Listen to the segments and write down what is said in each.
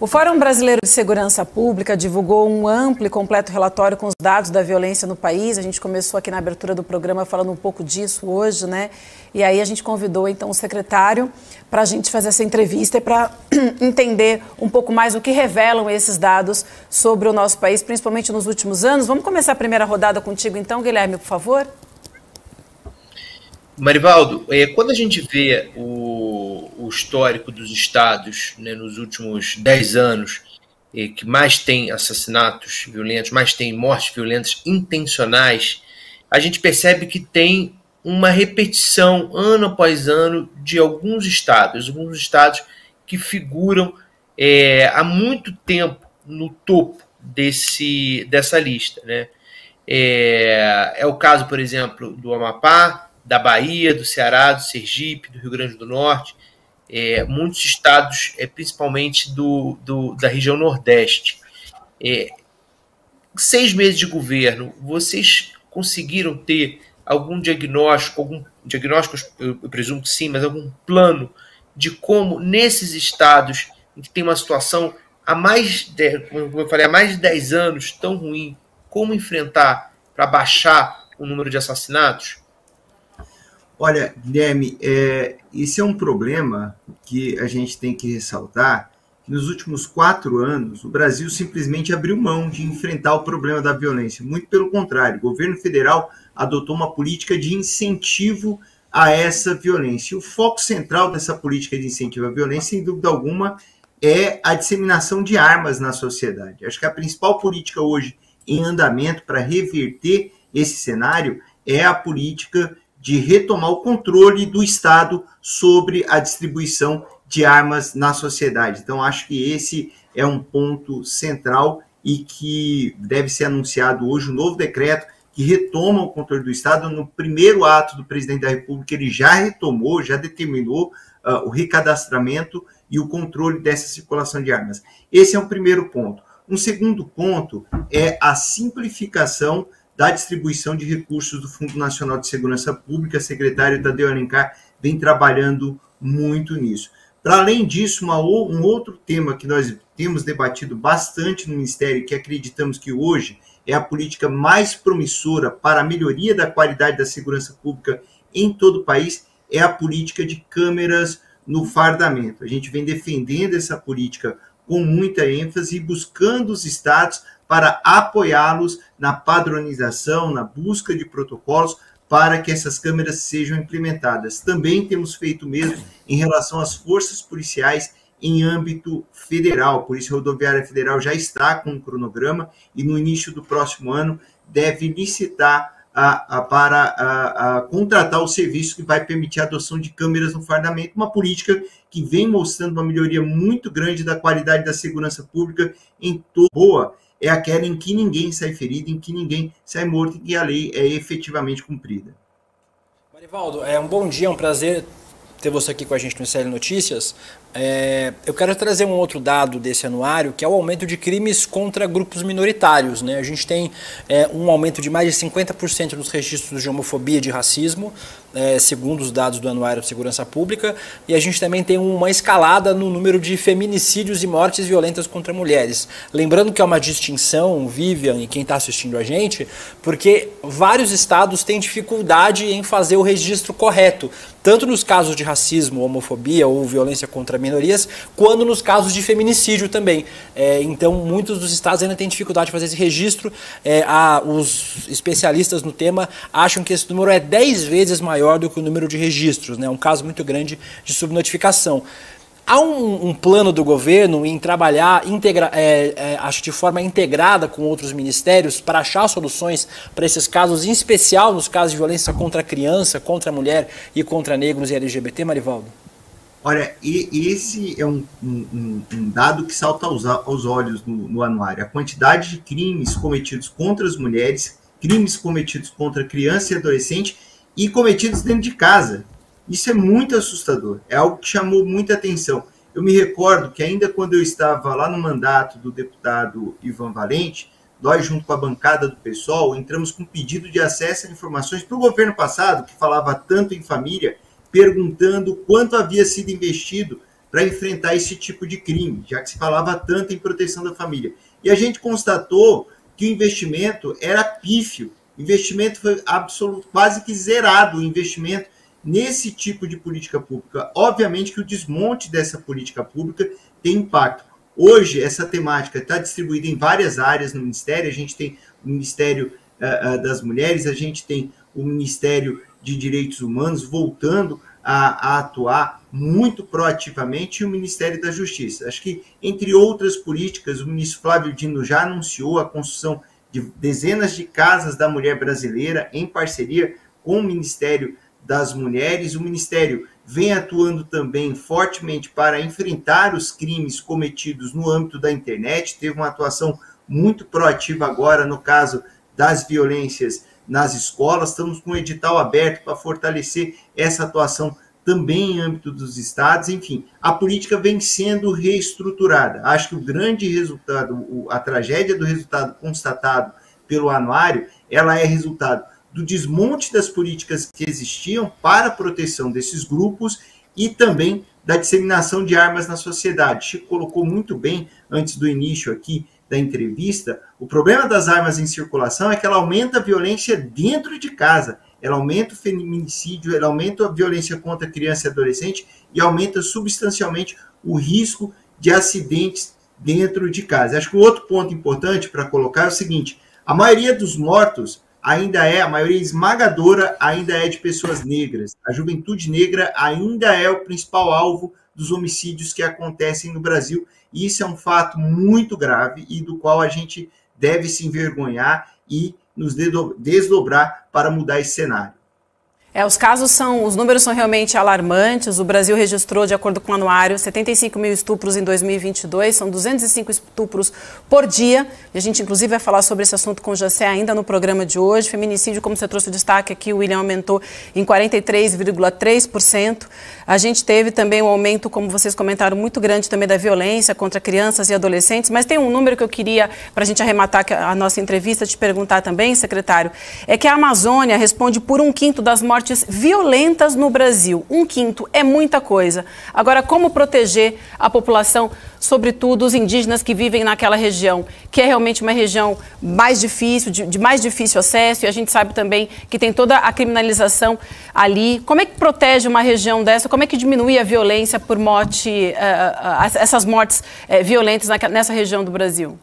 O Fórum Brasileiro de Segurança Pública divulgou um amplo e completo relatório com os dados da violência no país. A gente começou aqui na abertura do programa falando um pouco disso hoje, né? E aí a gente convidou então o secretário para a gente fazer essa entrevista e para entender um pouco mais o que revelam esses dados sobre o nosso país, principalmente nos últimos anos. Vamos começar a primeira rodada contigo então, Guilherme, por favor? Marivaldo, quando a gente vê o histórico dos estados, né, nos últimos 10 anos, que mais tem assassinatos violentos, mais tem mortes violentas intencionais, a gente percebe que tem uma repetição, ano após ano, de alguns estados que figuram há muito tempo no topo dessa lista, né? É o caso, por exemplo, do Amapá, da Bahia, do Ceará, do Sergipe, do Rio Grande do Norte, muitos estados, principalmente da região Nordeste. 6 meses de governo, vocês conseguiram ter algum diagnóstico, eu presumo que sim, mas algum plano de como nesses estados em que tem uma situação como eu falei, há mais de 10 anos tão ruim, como enfrentar para baixar o número de assassinatos? Olha, Guilherme, esse é um problema que a gente tem que ressaltar, que nos últimos 4 anos o Brasil simplesmente abriu mão de enfrentar o problema da violência. Muito pelo contrário, o governo federal adotou uma política de incentivo a essa violência. E o foco central dessa política de incentivo à violência, sem dúvida alguma, é a disseminação de armas na sociedade. Acho que a principal política hoje em andamento para reverter esse cenário é a política de retomar o controle do Estado sobre a distribuição de armas na sociedade. Então, acho que esse é um ponto central e que deve ser anunciado hoje, um novo decreto que retoma o controle do Estado. No primeiro ato do presidente da República, ele já retomou, já determinou o recadastramento e o controle dessa circulação de armas. Esse é um primeiro ponto. Um segundo ponto é a simplificação da distribuição de recursos do Fundo Nacional de Segurança Pública. O secretário Tadeu Alencar vem trabalhando muito nisso. Para além disso, um outro tema que nós temos debatido bastante no Ministério e que acreditamos que hoje é a política mais promissora para a melhoria da qualidade da segurança pública em todo o país é a política de câmeras no fardamento. A gente vem defendendo essa política com muita ênfase e buscando os estados para apoiá-los na padronização, na busca de protocolos para que essas câmeras sejam implementadas. Também temos feito mesmo em relação às forças policiais em âmbito federal. A Polícia Rodoviária Federal já está com um cronograma e no início do próximo ano deve licitar para contratar o serviço que vai permitir a adoção de câmeras no fardamento, uma política que vem mostrando uma melhoria muito grande da qualidade da segurança pública em toda boa. É aquela em que ninguém sai ferido, em que ninguém sai morto e que a lei é efetivamente cumprida. Marivaldo, um bom dia, é um prazer ter você aqui com a gente no SL Notícias. Eu quero trazer um outro dado desse anuário, que é o aumento de crimes contra grupos minoritários, né? A gente tem um aumento de mais de 50% nos registros de homofobia e de racismo, segundo os dados do Anuário de Segurança Pública, e a gente também tem uma escalada no número de feminicídios e mortes violentas contra mulheres. Lembrando que é uma distinção, Vivian e quem está assistindo a gente, porque vários estados têm dificuldade em fazer o registro correto, tanto nos casos de racismo, homofobia ou violência contra minorias, quanto nos casos de feminicídio também. Então, muitos dos estados ainda têm dificuldade de fazer esse registro. Os especialistas no tema acham que esse número é 10 vezes maior do que o número de registros, né? Um caso muito grande de subnotificação. Há um plano do governo em trabalhar acho de forma integrada com outros ministérios para achar soluções para esses casos, em especial nos casos de violência contra a criança, contra a mulher e contra negros e LGBT, Marivaldo? Olha, esse é um dado que salta aos olhos no anuário. A quantidade de crimes cometidos contra as mulheres, crimes cometidos contra criança e adolescente e cometidos dentro de casa. Isso é muito assustador, é algo que chamou muita atenção. Eu me recordo que ainda quando eu estava lá no mandato do deputado Ivan Valente, nós, junto com a bancada do PSOL, entramos com um pedido de acesso a informações para o governo passado, que falava tanto em família, perguntando quanto havia sido investido para enfrentar esse tipo de crime, já que se falava tanto em proteção da família. E a gente constatou que o investimento era pífio, o investimento foi quase que zerado, o investimento nesse tipo de política pública. Obviamente que o desmonte dessa política pública tem impacto. Hoje, essa temática está distribuída em várias áreas no Ministério. A gente tem o Ministério das Mulheres, a gente tem o Ministério de Direitos Humanos voltando a atuar muito proativamente, e o Ministério da Justiça. Acho que, entre outras políticas, o ministro Flávio Dino já anunciou a construção de dezenas de casas da mulher brasileira em parceria com o Ministério das Mulheres. O Ministério vem atuando também fortemente para enfrentar os crimes cometidos no âmbito da internet. Teve uma atuação muito proativa agora no caso das violências nas escolas. Estamos com o edital aberto para fortalecer essa atuação também em âmbito dos estados. Enfim, a política vem sendo reestruturada. Acho que o grande resultado, a tragédia do resultado constatado pelo anuário, ela é resultado do desmonte das políticas que existiam para a proteção desses grupos e também da disseminação de armas na sociedade. Chico colocou muito bem, antes do início aqui da entrevista, o problema das armas em circulação é que ela aumenta a violência dentro de casa, ela aumenta o feminicídio, ela aumenta a violência contra criança e adolescente e aumenta substancialmente o risco de acidentes dentro de casa. Acho que o outro ponto importante para colocar é o seguinte: a maioria dos mortos a maioria esmagadora ainda é de pessoas negras. A juventude negra ainda é o principal alvo dos homicídios que acontecem no Brasil. E isso é um fato muito grave e do qual a gente deve se envergonhar e nos desdobrar para mudar esse cenário. Os números são realmente alarmantes. O Brasil registrou, de acordo com o anuário, 75 mil estupros em 2022, são 205 estupros por dia. E a gente, inclusive, vai falar sobre esse assunto com o Jacé ainda no programa de hoje. Feminicídio, como você trouxe o destaque aqui, o William, aumentou em 43,3%. A gente teve também um aumento, como vocês comentaram, muito grande também da violência contra crianças e adolescentes. Mas tem um número que eu queria, para a gente arrematar a nossa entrevista, te perguntar também, secretário, é que a Amazônia responde por 1/5 das mortes violentas no Brasil. 1/5 é muita coisa. Agora, como proteger a população, sobretudo os indígenas que vivem naquela região, que é realmente uma região mais difícil, de mais difícil acesso, e a gente sabe também que tem toda a criminalização ali. Como é que protege uma região dessa? Como é que diminui a violência por morte, essas mortes violentas nessa região do Brasil?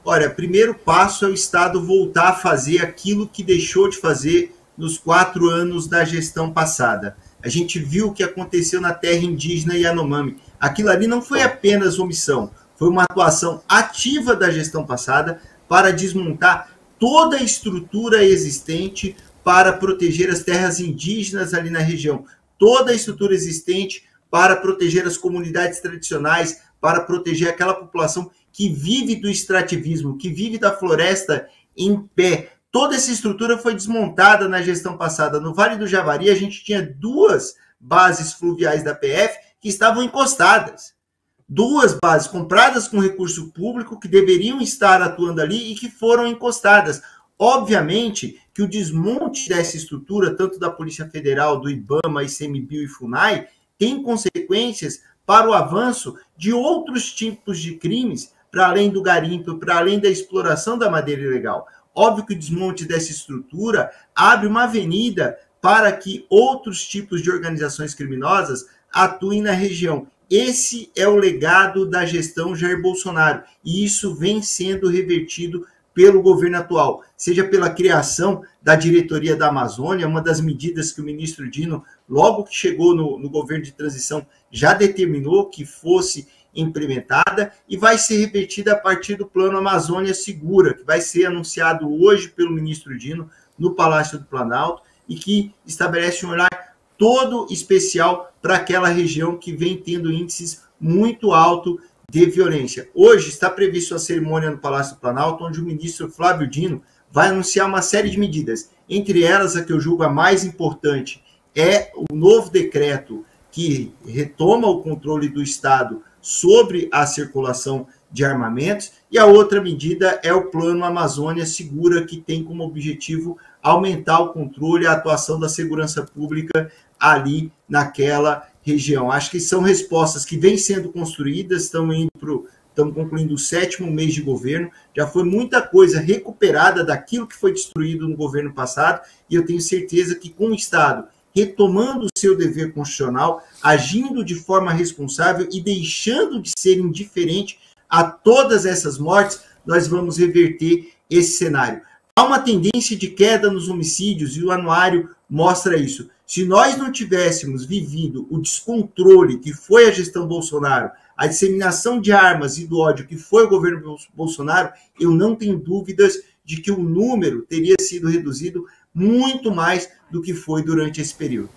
Olha, primeiro passo é o Estado voltar a fazer aquilo que deixou de fazer nos 4 anos da gestão passada. A gente viu o que aconteceu na terra indígena Yanomami. Aquilo ali não foi apenas omissão, foi uma atuação ativa da gestão passada para desmontar toda a estrutura existente para proteger as terras indígenas ali na região, toda a estrutura existente para proteger as comunidades tradicionais, para proteger aquela população que vive do extrativismo, que vive da floresta em pé. Toda essa estrutura foi desmontada na gestão passada. No Vale do Javari, a gente tinha 2 bases fluviais da PF que estavam encostadas. 2 bases compradas com recurso público que deveriam estar atuando ali e que foram encostadas. Obviamente que o desmonte dessa estrutura, tanto da Polícia Federal, do IBAMA, ICMBio e FUNAI, tem consequências para o avanço de outros tipos de crimes, para além do garimpo, para além da exploração da madeira ilegal. Óbvio que o desmonte dessa estrutura abre uma avenida para que outros tipos de organizações criminosas atuem na região. Esse é o legado da gestão Jair Bolsonaro, e isso vem sendo revertido pelo governo atual, seja pela criação da Diretoria da Amazônia, uma das medidas que o ministro Dino, logo que chegou no governo de transição, já determinou que fosse implementada e vai ser revertida a partir do Plano Amazônia Segura, que vai ser anunciado hoje pelo ministro Dino no Palácio do Planalto e que estabelece um olhar todo especial para aquela região que vem tendo índices muito altos de violência. Hoje está prevista a cerimônia no Palácio do Planalto, onde o ministro Flávio Dino vai anunciar uma série de medidas. Entre elas, a que eu julgo a mais importante é o novo decreto que retoma o controle do Estado sobre a circulação de armamentos, e a outra medida é o Plano Amazônia Segura, que tem como objetivo aumentar o controle e a atuação da segurança pública ali naquela região. Acho que são respostas que vêm sendo construídas, estamos concluindo o 7º mês de governo, já foi muita coisa recuperada daquilo que foi destruído no governo passado, e eu tenho certeza que com o Estado retomando o seu dever constitucional, agindo de forma responsável e deixando de ser indiferente a todas essas mortes, nós vamos reverter esse cenário. Há uma tendência de queda nos homicídios e o anuário mostra isso. Se nós não tivéssemos vivido o descontrole que foi a gestão Bolsonaro, a disseminação de armas e do ódio que foi o governo Bolsonaro, eu não tenho dúvidas de que o número teria sido reduzido muito mais do que foi durante esse período.